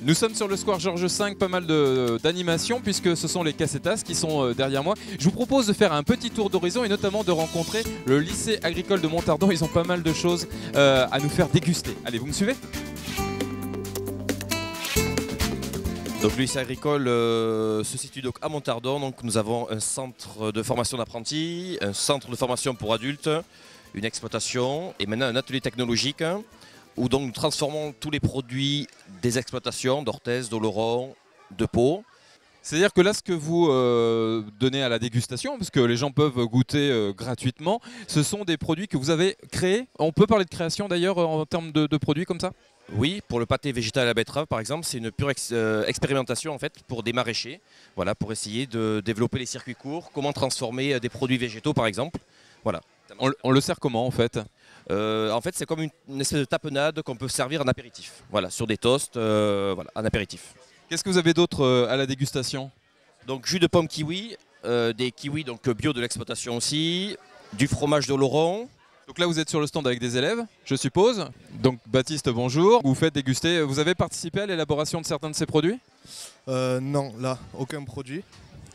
Nous sommes sur le square Georges V, pas mal d'animations puisque ce sont les Cassetas qui sont derrière moi. Je vous propose de faire un petit tour d'horizon et notamment de rencontrer le lycée agricole de Montardon. Ils ont pas mal de choses à nous faire déguster. Allez, vous me suivez ? Donc le lycée agricole se situe donc à Montardon. Donc nous avons un centre de formation d'apprentis, un centre de formation pour adultes, une exploitation et maintenant un atelier technologique où donc nous transformons tous les produits des exploitations d'Orthez, d'Oloron, de Pau. C'est-à-dire que là, ce que vous donnez à la dégustation, parce que les gens peuvent goûter gratuitement, ce sont des produits que vous avez créés. On peut parler de création d'ailleurs en termes de produits comme ça ? Oui, pour le pâté végétal à la betterave par exemple, c'est une pure expérimentation en fait pour des maraîchers, voilà, pour essayer de développer les circuits courts, comment transformer des produits végétaux par exemple. Voilà. On le sert comment en fait ? En fait, c'est comme une espèce de tapenade qu'on peut servir en apéritif, voilà, sur des toasts, voilà, en apéritif. Qu'est-ce que vous avez d'autre à la dégustation ? Donc jus de pomme kiwi, des kiwis donc bio de l'exploitation aussi, du fromage d'Oloron. Donc là, vous êtes sur le stand avec des élèves, je suppose. Donc Baptiste, bonjour. Vous faites déguster. Vous avez participé à l'élaboration de certains de ces produits ? Non, là, aucun produit.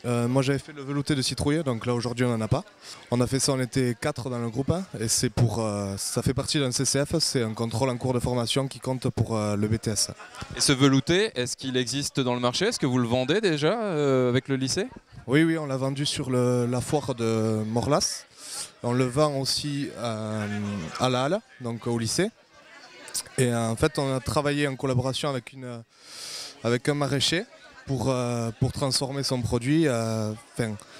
Moi j'avais fait le velouté de citrouille, donc là aujourd'hui on n'en a pas. On a fait ça, on était 4 dans le groupe et c'est pour, ça fait partie d'un CCF, c'est un contrôle en cours de formation qui compte pour le BTS. Et ce velouté, est-ce qu'il existe dans le marché ? Est-ce que vous le vendez déjà avec le lycée ? Oui, on l'a vendu sur la foire de Morlas. On le vend aussi à la Halle, donc au lycée. Et en fait on a travaillé en collaboration avec un maraîcher pour transformer son produit,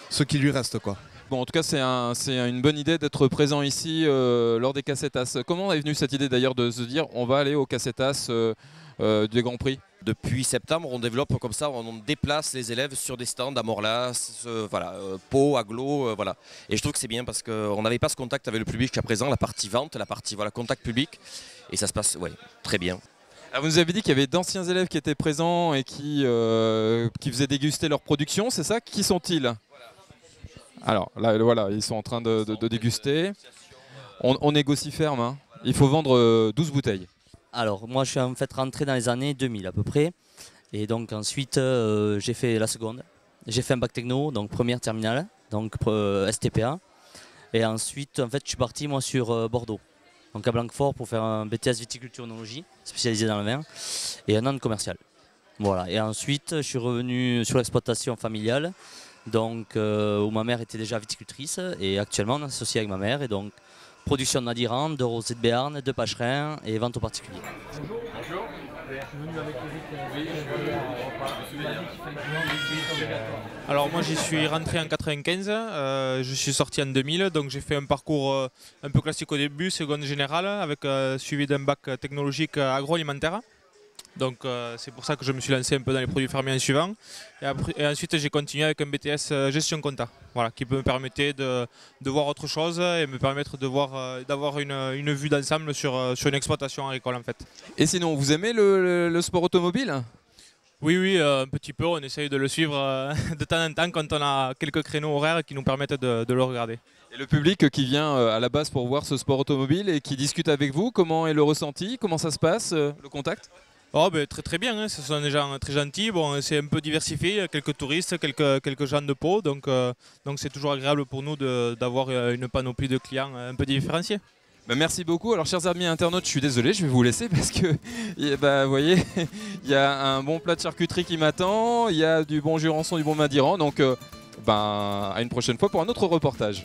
ce qui lui reste quoi. Bon, en tout cas, c'est une bonne idée d'être présent ici lors des Cassetas. Comment est venue cette idée d'ailleurs de se dire on va aller aux Cassetas des Grands Prix ? Depuis septembre, on développe comme ça, on déplace les élèves sur des stands à Morlas, voilà, Pau, Aglo, voilà. Et je trouve que c'est bien parce qu'on n'avait pas ce contact avec le public jusqu'à présent, la partie vente, la partie voilà, contact public, et ça se passe très bien. Alors vous nous avez dit qu'il y avait d'anciens élèves qui étaient présents et qui faisaient déguster leur production, c'est ça ? Qui sont-ils ? Alors là, voilà, ils sont en train de déguster. On négocie ferme, hein. Il faut vendre 12 bouteilles. Alors moi je suis en fait rentré dans les années 2000 à peu près. Et donc ensuite j'ai fait la seconde. J'ai fait un bac techno, donc première terminale, donc STPA. Et ensuite en fait je suis parti moi sur Bordeaux. Donc à Blanquefort pour faire un BTS viticulture œnologie, spécialisé dans le vin, et un an de commercial. Voilà. Et ensuite je suis revenu sur l'exploitation familiale, donc où ma mère était déjà viticultrice, et actuellement on est associé avec ma mère, et donc production de Nadiran, de rosé de Béarn, de Pacherin et vente aux particuliers. Bonjour. Bonjour. Alors moi j'y suis rentré en 95, je suis sorti en 2000, donc j'ai fait un parcours un peu classique au début, seconde générale, avec suivi d'un bac technologique agroalimentaire. Donc c'est pour ça que je me suis lancé un peu dans les produits fermiers en suivant. Et ensuite j'ai continué avec un BTS gestion compta, voilà, qui me permettait de voir autre chose et me permettre d'avoir une vue d'ensemble sur une exploitation agricole en fait. Et sinon, vous aimez le sport automobile ? Oui, un petit peu, on essaye de le suivre de temps en temps quand on a quelques créneaux horaires qui nous permettent de le regarder. Et le public qui vient à la base pour voir ce sport automobile et qui discute avec vous, comment est le ressenti ? Comment ça se passe, le contact ? Oh, ben, très bien, hein. Ce sont des gens très gentils, bon, c'est un peu diversifié, il y a quelques touristes, quelques gens de Pau, donc c'est toujours agréable pour nous d'avoir une panoplie de clients un peu différenciés. Ben merci beaucoup. Alors chers amis internautes, je suis désolé, je vais vous laisser parce que vous voyez, il y a un bon plat de charcuterie qui m'attend, il y a du bon jurançon, du bon madiran, donc à une prochaine fois pour un autre reportage.